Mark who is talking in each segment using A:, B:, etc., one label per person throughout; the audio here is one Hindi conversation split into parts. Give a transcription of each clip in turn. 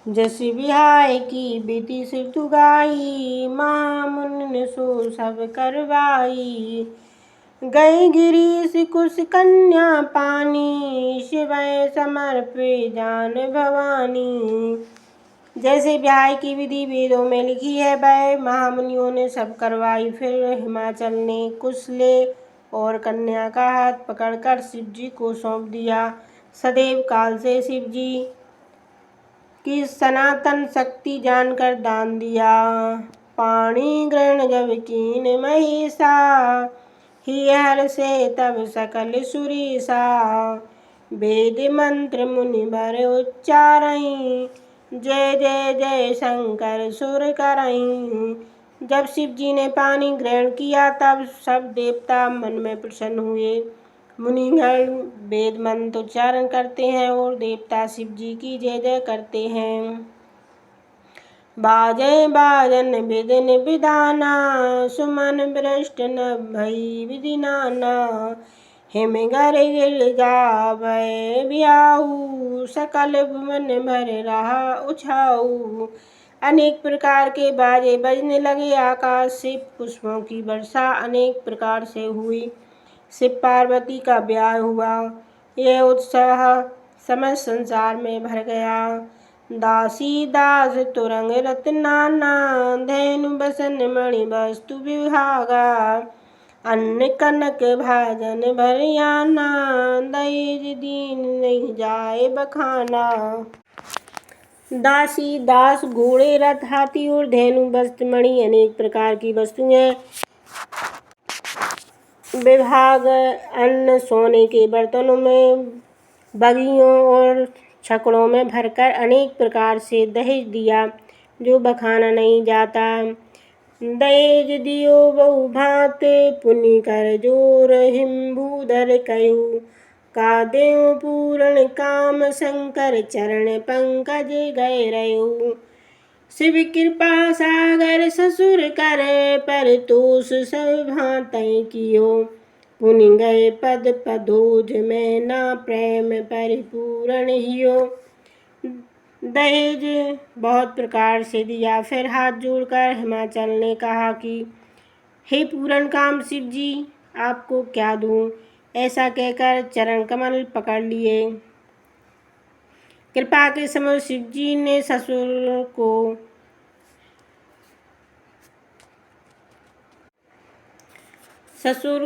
A: जैसी बिहाय की बीती सिर गाई, महामुनि सो सब करवाई। गई गिरीश कुश कन्या पानी, शिवय समर्पे जान भवानी। जैसे ब्याह की विधि वेदों में लिखी है, वह महामुनियों ने सब करवाई। फिर हिमाचल ने कुश ले और कन्या का हाथ पकड़कर शिव जी को सौंप दिया। सदैव काल से शिव जी की सनातन शक्ति जानकर दान दिया। पाणी ग्रहण जब कीन महेशा, ही हर से तब सकल सुरेशा। वेद मंत्र मुनि बर उच्चारई, जय जय जय शंकर सुर करई। जब शिव जी ने पानी ग्रहण किया तब सब देवता मन में प्रसन्न हुए। मुनिगण वेद मंत्र उच्चारण करते हैं और देवता शिव जी की जय जय करते हैं। बाजै बाजन विधिन विधाना, सुमन वृष्ट नभ भई विधि नाना। हिम गर गिर जावै बियाहू, सकल भुवन भर रहा उछाऊ। अनेक प्रकार के बाजे बजने लगे, आकाश से पुष्पों की वर्षा अनेक प्रकार से हुई। शिव पार्वती का ब्याह हुआ। यह उत्साह समस्त संसार में भर गया। दासी दास तुरंग रत्नाना, धैनु बसन मणि वस्तु विभागा। अन्न कनक भाजन भरियाना, दहेज दीन नहीं जाए बखाना। दासी दास घोड़े रथ हाथी और धैनु वस्त्र मणि अनेक प्रकार की वस्तुएं। विभाग अन्न सोने के बर्तनों में, बगियों और छकड़ों में भरकर अनेक प्रकार से दहेज दिया, जो बखाना नहीं जाता। दहेज दियो बहु भांत, पुनि कर जोर हिम्बूधर कहू। का देव पूरण काम, शंकर चरण पंकज गए रहू। शिव कृपा सागर ससुर करे, परितोष सब भांति कियो। पुनि गए पद पदोज में, ना प्रेम परिपूरण हियो। दहेज बहुत प्रकार से दिया। फिर हाथ जोड़कर हिमाचल ने कहा कि हे पूरण काम शिव जी, आपको क्या दूं। ऐसा कहकर चरण कमल पकड़ लिए। कृपा के समय शिव जी ने ससुर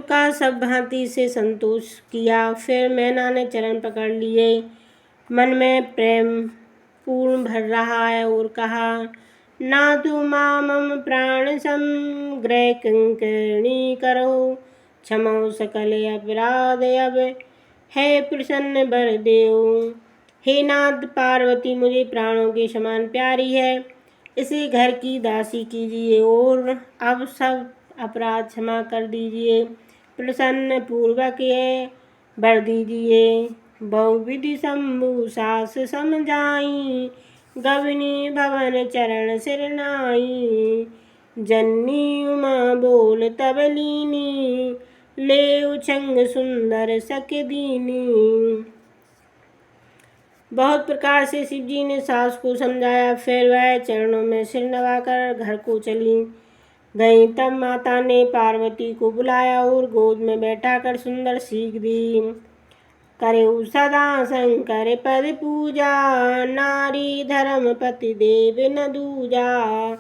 A: का सब भांति से संतोष किया। फिर मैना ने चरण पकड़ लिए। मन में प्रेम पूर्ण भर रहा है और कहा, नाथु मम प्राण सम, ग्रह किंकरणी करो। क्षमो सकल अपराध अब, है प्रसन्न बर देव। हे नाथ, पार्वती मुझे प्राणों के समान प्यारी है। इसे घर की दासी कीजिए और अब सब अपराध क्षमा कर दीजिए। प्रसन्न पूर्वक यह वर दीजिए। बहुविधि शंभु सास समझाई, गविनी भवन चरण सिर नाई। जननी उमा बोल तब लीनी, ले उछंग सुंदर सक दीनी। बहुत प्रकार से शिव जी ने सास को समझाया। फिर वह चरणों में सिर नवाकर घर को चली गई। तब माता ने पार्वती को बुलाया और गोद में बैठाकर सुंदर सीख दी। करेऊ सदा शंकर पद पूजा, नारी धर्म पति देव न दूजा।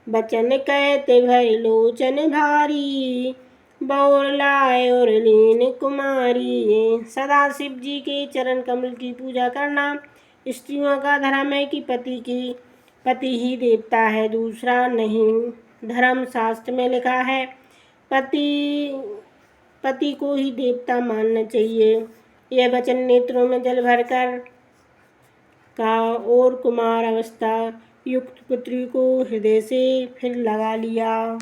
A: बचन कहते भर लोचन भारी, बौर लाए और लीन कुमारी। सदा शिव जी के चरण कमल की पूजा करना स्त्रियों का धर्म है कि पति ही देवता है, दूसरा नहीं। धर्म शास्त्र में लिखा है, पति को ही देवता मानना चाहिए। यह वचन नेत्रों में जल भरकर का और कुमार अवस्था युक्त पुत्री को हृदय से फिर लगा लिया।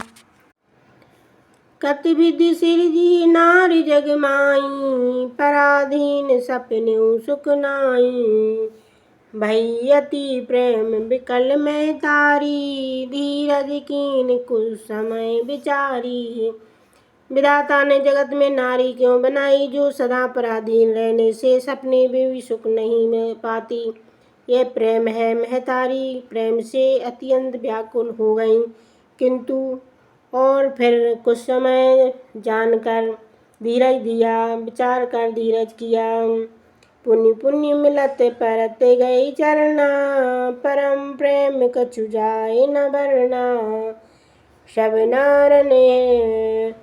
A: कति विधि सिरजी नारी जग माई, पराधीन सपने सुख नाई। भई अति प्रेम विकल में तारी, धीरज कीन कुछ समय विचारी। विधाता ने जगत में नारी क्यों बनाई, जो सदा पराधीन रहने से सपने में भी सुख नहीं मिल पाती। ये प्रेम है। महतारी प्रेम से अत्यंत व्याकुल हो गईं, किंतु और फिर कुछ समय जानकर धीरज दिया, विचार कर धीरज किया। पुण्य पुण्य मिलत परत गई चरना, परम प्रेम कछु जाए न वरना। सब नार ने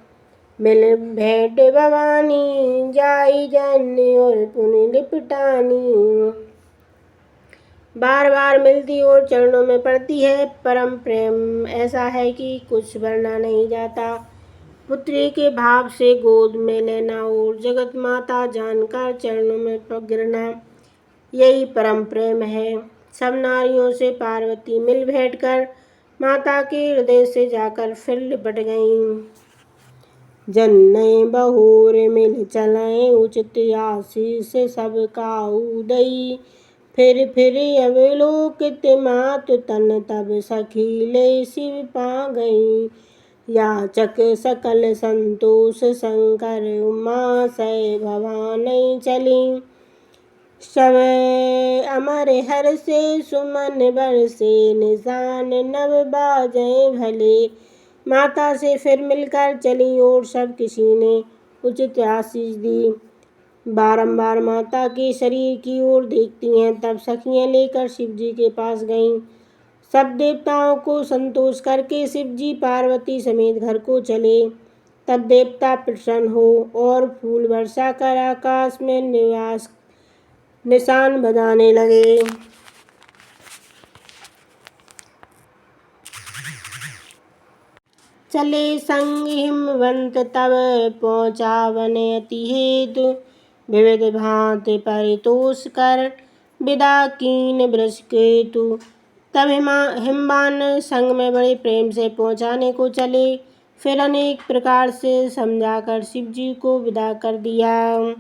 A: मिल भेंट भवानी, जाई जन और पुण्य लिपटानी। बार बार मिलती और चरणों में पड़ती है। परम प्रेम ऐसा है कि कुछ वर्णना नहीं जाता। पुत्री के भाव से गोद में लेना और जगत माता जानकर चरणों में गिरना, यही परम प्रेम है। सब नारियों से पार्वती मिल भेंटकर माता के हृदय से जाकर फिर लिपट गईं। जन्नय बहोर मिल चलें उचित आशीष सब काऊ दई। फिर अवलोकित मातु तन तब सखी ले शिव पा गई। याचक सकल संतोष शंकर उमा सै भवानी चली। सब अमर हर से सुमन बरसे निशान नव बाजे भले। माता से फिर मिलकर चली और सब किसी ने उचित आशीष दी। बारंबार माता के शरीर की ओर देखती हैं, तब सखियां लेकर शिवजी के पास गईं। सब देवताओं को संतोष करके शिवजी पार्वती समेत घर को चले। तब देवता प्रसन्न हो और फूल वर्षा कर आकाश में निशान बजाने लगे। चले संग हिमवंत तब पहुँचा वन अति हेतु। विविध भांति परितोष कर विदा कीन वृषकेतु। तब हिमवान संग में बड़े प्रेम से पहुँचाने को चले। फिर अनेक प्रकार से समझाकर शिवजी को विदा कर दिया।